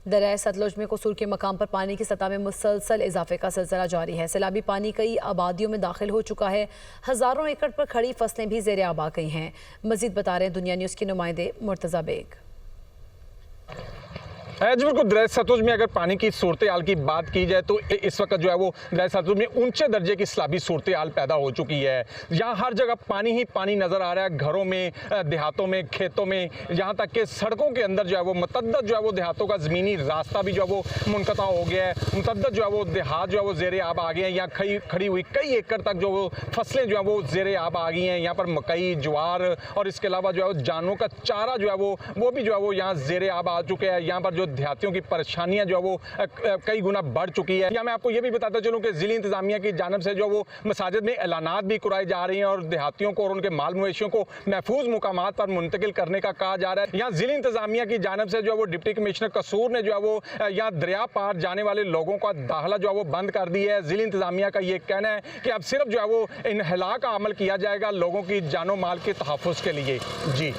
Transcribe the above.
दरिया सतलुज में कसूर के मकाम पर पानी की सतह में मुसलसल इजाफे का सिलसिला जारी है। सैलाबी पानी कई आबादियों में दाखिल हो चुका है। हज़ारों एकड़ पर खड़ी फसलें भी ज़ेर आब आ गई हैं। मजीद बता रहे हैं दुनिया न्यूज़ के नुमाइंदे मुर्तज़ा बेग। जी बिल्कुल, दरिया सतलुज में अगर पानी की सूरत हाल की बात की जाए तो इस वक्त जो है वो दरिया सतलुज में ऊंचे दर्जे की सैलाबी सूरत हाल पैदा हो चुकी है। यहाँ हर जगह पानी ही पानी नज़र आ रहा है, घरों में, देहातों में, खेतों में, यहाँ तक कि सड़कों के अंदर जो है वो मतअद्दद जो है वो देहातों का ज़मीनी रास्ता भी जो है वो मुनक़ता हो गया है। मतअद्दद जो है वो देहात जो है वो ज़ेर आब आ गए हैं। यहाँ खड़ी हुई कई एकड़ तक जो वो फसलें जो है वो ज़ेर आब आ गई हैं। यहाँ पर मकई, ज्वार और इसके अलावा जो है वो जानवरों का चारा जो है वो भी जो है वो यहाँ ज़ेर आब आ चुके हैं। यहाँ पर जो देहातियों की परेशानियां जो है वो कई गुना बढ़ चुकी है। या मैं आपको ये भी बताता चलूं कि ज़िली इंतजामिया की जानिब से जो वो मसाजिद में ऐलानात भी कराई जा रही हैं और देहातियों को और उनके माल मवेशियों को महफूज मुकामात पर मुंतकिल करने का कहा जा रहा है। यहाँ ज़िली इंतजामिया की जानिब से जो है वो डिप्टी कमिश्नर कसूर ने जो है वो यहाँ दरिया पार जाने वाले लोगों का दाखिला जो है वो बंद कर दिया है। ज़िली इंतजामिया का ये कहना है कि अब सिर्फ जो है वो इनहला का अमल किया जाएगा लोगों की जानो माल के तहफ़्फ़ुज़ के लिए। जी।